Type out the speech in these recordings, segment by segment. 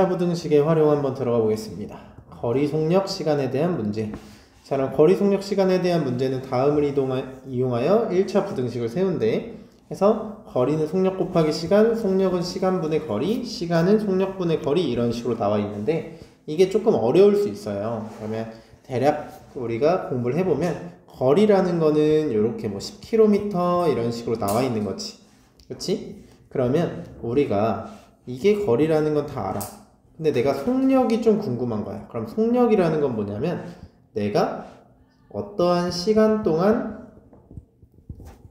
부등식의 활용 한번 들어가 보겠습니다. 거리 속력 시간에 대한 문제. 자, 그럼 거리 속력 시간에 대한 문제는 다음을 이용하여 1차 부등식을 세운대. 해서 거리는 속력 곱하기 시간, 속력은 시간분의 거리, 시간은 속력분의 거리, 이런 식으로 나와 있는데 이게 조금 어려울 수 있어요. 그러면 대략 우리가 공부를 해보면 거리라는 거는 이렇게 뭐 10km 이런 식으로 나와 있는 거지. 그렇지? 그러면 우리가 이게 거리라는 건 다 알아. 근데 내가 속력이 좀 궁금한 거야. 그럼 속력이라는 건 뭐냐면 내가 어떠한 시간 동안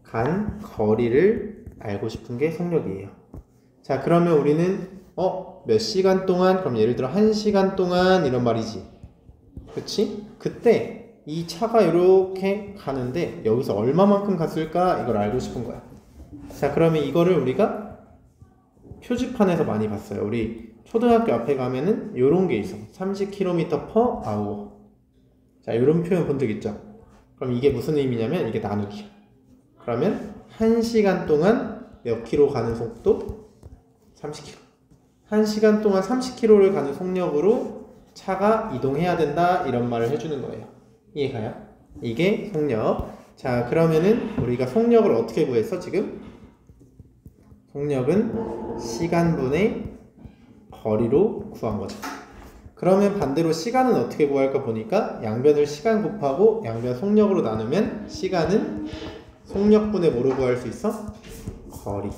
간 거리를 알고 싶은 게 속력이에요. 자, 그러면 우리는 몇 시간 동안, 그럼 예를 들어 1시간 동안 이런 말이지. 그치? 그때 이 차가 이렇게 가는데 여기서 얼마만큼 갔을까? 이걸 알고 싶은 거야. 자, 그러면 이거를 우리가 표지판에서 많이 봤어요. 우리 초등학교 앞에 가면은 요런 게 있어. 30km/h. 자, 요런 표현 본 적 있죠? 그럼 이게 무슨 의미냐면 이게 나누기야. 그러면 1시간 동안 몇 킬로 가는 속도? 30km. 1시간 동안 30km를 가는 속력으로 차가 이동해야 된다, 이런 말을 해주는 거예요. 이해가요? 이게 속력. 자, 그러면은 우리가 속력을 어떻게 구했어 지금? 속력은 시간분의 거리로 구한 거죠. 그러면 반대로 시간은 어떻게 구할까 보니까 양변을 시간 곱하고 양변 속력으로 나누면 시간은 속력분의 뭐로 구할 수 있어? 거리.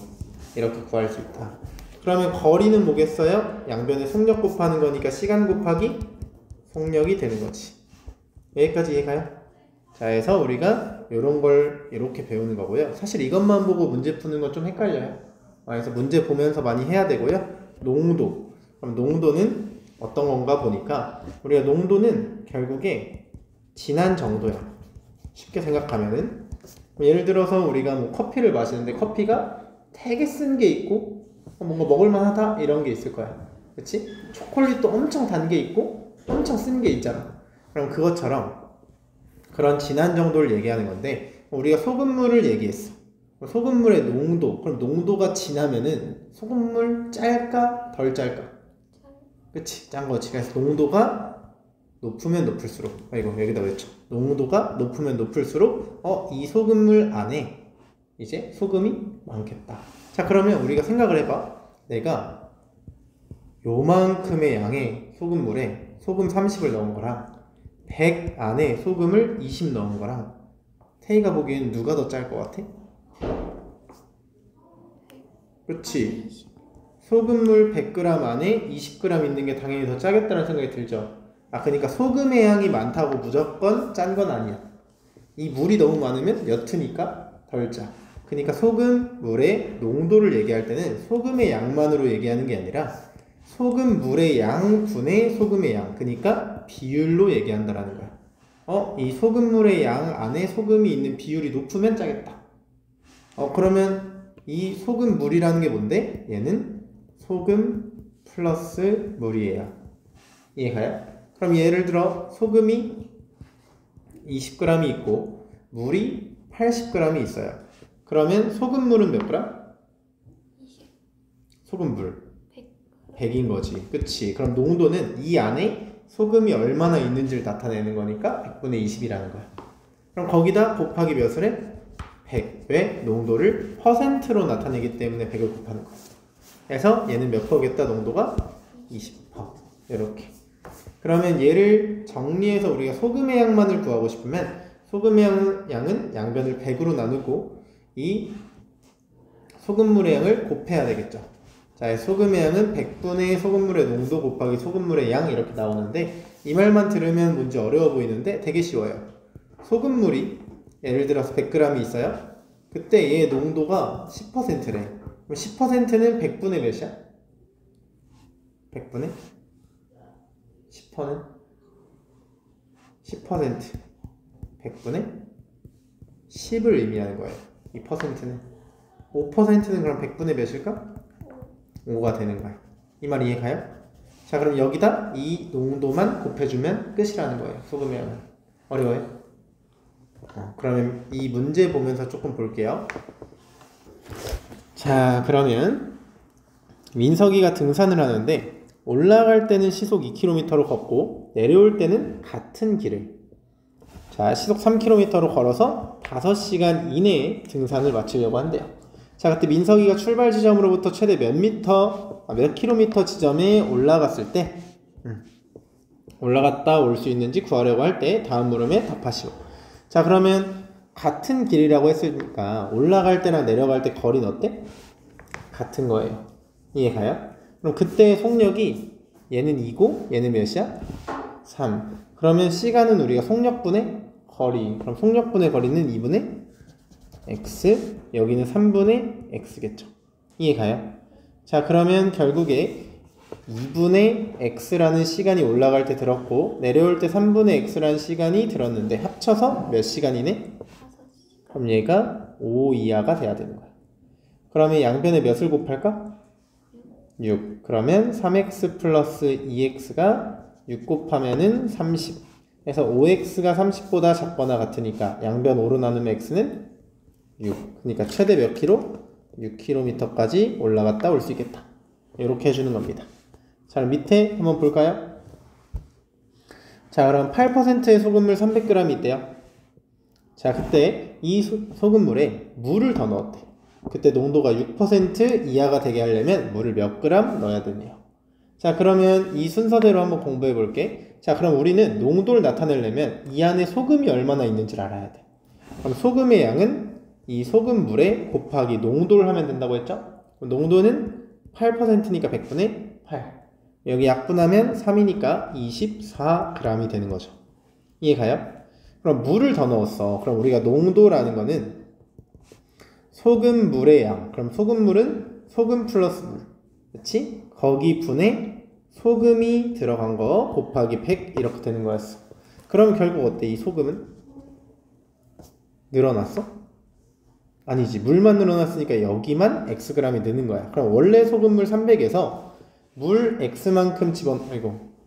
이렇게 구할 수 있다. 그러면 거리는 뭐겠어요? 양변에 속력 곱하는 거니까 시간 곱하기 속력이 되는 거지. 여기까지 이해가요? 자, 해서 우리가 이런 걸 이렇게 배우는 거고요. 사실 이것만 보고 문제 푸는 건 좀 헷갈려요. 그래서 문제 보면서 많이 해야 되고요. 농도. 그럼 농도는 어떤 건가 보니까 우리가 농도는 결국에 진한 정도야. 쉽게 생각하면은 예를 들어서 우리가 뭐 커피를 마시는데 커피가 되게 쓴 게 있고 뭔가 먹을만하다 이런 게 있을 거야. 그치? 초콜릿도 엄청 단 게 있고 엄청 쓴 게 있잖아. 그럼 그것처럼 그런 진한 정도를 얘기하는 건데 우리가 소금물을 얘기했어. 소금물의 농도. 그럼 농도가 진하면은 소금물 짤까 덜 짤까? 그치? 짠 거지. 그래서 농도가 높으면 높을수록, 이거 여기다 외쳐. 농도가 높으면 높을수록 이 소금물 안에 이제 소금이 많겠다. 자, 그러면 우리가 생각을 해봐. 내가 요만큼의 양의 소금물에 소금 30을 넣은 거랑 100 안에 소금을 20 넣은 거랑 태희가 보기엔 누가 더 짤 것 같아? 그렇지. 소금물 100g 안에 20g 있는 게 당연히 더 짜겠다는 생각이 들죠. 그러니까 소금의 양이 많다고 무조건 짠 건 아니야. 이 물이 너무 많으면 옅으니까 덜 짜. 그러니까 소금물의 농도를 얘기할 때는 소금의 양만으로 얘기하는 게 아니라 소금물의 양분의 소금의 양, 그러니까 비율로 얘기한다라는 거야. 이 소금물의 양 안에 소금이 있는 비율이 높으면 짜겠다. 그러면 이 소금물이라는 게 뭔데? 얘는 소금 플러스 물이에요. 이해가요? 그럼 예를 들어 소금이 20g이 있고 물이 80g이 있어요. 그러면 소금물은 몇 g? 소금물 100인 거지. 그치? 그럼 농도는 이 안에 소금이 얼마나 있는지를 나타내는 거니까 100분의 20이라는 거야. 그럼 거기다 곱하기 몇을 해? 100. 왜? 농도를 퍼센트로 나타내기 때문에 100을 곱하는 거야. 그래서 얘는 몇 퍼겠다? 농도가 20%. 이렇게. 그러면 얘를 정리해서 우리가 소금의 양만을 구하고 싶으면 소금의 양은 양변을 100으로 나누고 이 소금물의 양을 곱해야 되겠죠. 자, 소금의 양은 100분의 소금물의 농도 곱하기 소금물의 양, 이렇게 나오는데 이 말만 들으면 문제 어려워 보이는데 되게 쉬워요. 소금물이 예를 들어서 100g이 있어요. 그때 얘 농도가 10%래. 그럼 10%는 100분의 몇이야? 100분의 10%는 10%. 100분의 10을 의미하는 거예요. 이 퍼센트는 5%는 그럼 100분의 몇일까? 5가 되는 거야. 이 말 이해가요? 자, 그럼 여기다 이 농도만 곱해주면 끝이라는 거예요. 소금의 양은. 어려워요? 그러면 이 문제 보면서 조금 볼게요. 자, 그러면 민석이가 등산을 하는데 올라갈 때는 시속 2km로 걷고 내려올 때는 같은 길을 자 시속 3km로 걸어서 5시간 이내에 등산을 마치려고 한대요. 자 그때 민석이가 출발 지점으로부터 최대 몇 킬로미터 지점에 올라갔을 때 올라갔다 올 수 있는지 구하려고 할 때 다음 물음에 답하시오. 자 그러면 같은 길이라고 했으니까 올라갈 때랑 내려갈 때 거리는 어때? 같은 거예요. 이해가요? 그럼 그때 속력이 얘는 2고 얘는 몇이야? 3. 그러면 시간은 우리가 속력분의 거리. 그럼 속력분의 거리는 2분의 x, 여기는 3분의 x겠죠. 이해가요? 자 그러면 결국에 2분의 x라는 시간이 올라갈 때 들었고 내려올 때 3분의 x라는 시간이 들었는데 합쳐서 몇 시간이네? 그럼 얘가 5 이하가 돼야 되는 거야. 그러면 양변에 몇을 곱할까? 6. 그러면 3x 플러스 2x가 6 곱하면은 30. 그래서 5x가 30보다 작거나 같으니까 양변 5로 나누면 x는 6. 그러니까 최대 몇 킬로? 6km까지 올라갔다 올 수 있겠다. 이렇게 해주는 겁니다. 자, 밑에 한번 볼까요? 자, 그럼 8%의 소금물 300g이 있대요. 자, 그때 이 소금물에 물을 더 넣었대. 그때 농도가 6% 이하가 되게 하려면 물을 몇 그램 넣어야 되네요. 자, 그러면 이 순서대로 한번 공부해 볼게. 자, 그럼 우리는 농도를 나타내려면 이 안에 소금이 얼마나 있는지를 알아야 돼. 그럼 소금의 양은 이 소금물에 곱하기 농도를 하면 된다고 했죠? 농도는 8%니까 100분의 8. 여기 약분하면 3이니까 24g이 되는 거죠. 이해가요? 그럼 물을 더 넣었어. 그럼 우리가 농도라는 거는 소금물의 양. 그럼 소금물은 소금 플러스 물. 그치? 거기 분에 소금이 들어간 거 곱하기 100 이렇게 되는 거였어. 그럼 결국 어때? 이 소금은? 늘어났어? 아니지. 물만 늘어났으니까 여기만 xg이 느는 거야. 그럼 원래 소금물 300에서 물 x만큼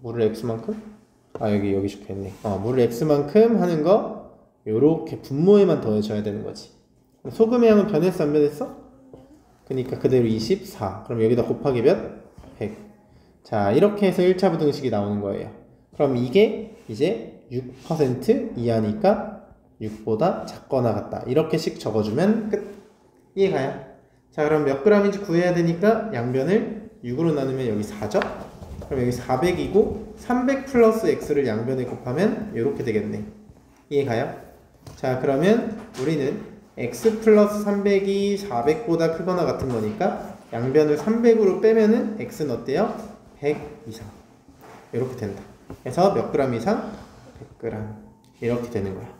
물을 x만큼? 여기 적혀있네. 물을 x만큼 하는 거 요렇게 분모에만 더해줘야 되는 거지. 소금의 양은 변했어 안 변했어? 그러니까 그대로 24. 그럼 여기다 곱하기 몇? 100. 자 이렇게 해서 1차 부등식이 나오는 거예요. 그럼 이게 이제 6% 이하니까 6보다 작거나 같다. 이렇게씩 적어주면 끝. 이해가요? 자 그럼 몇 g인지 구해야 되니까 양변을 6으로 나누면 여기 4죠? 그럼 여기 400이고 300 플러스 x를 양변에 곱하면 이렇게 되겠네. 이해가요? 자 그러면 우리는 x 플러스 300이 400보다 크거나 같은 거니까 양변을 300으로 빼면은 x는 어때요? 100 이상. 이렇게 된다. 그래서 몇 g 이상? 100g. 이렇게 되는 거야.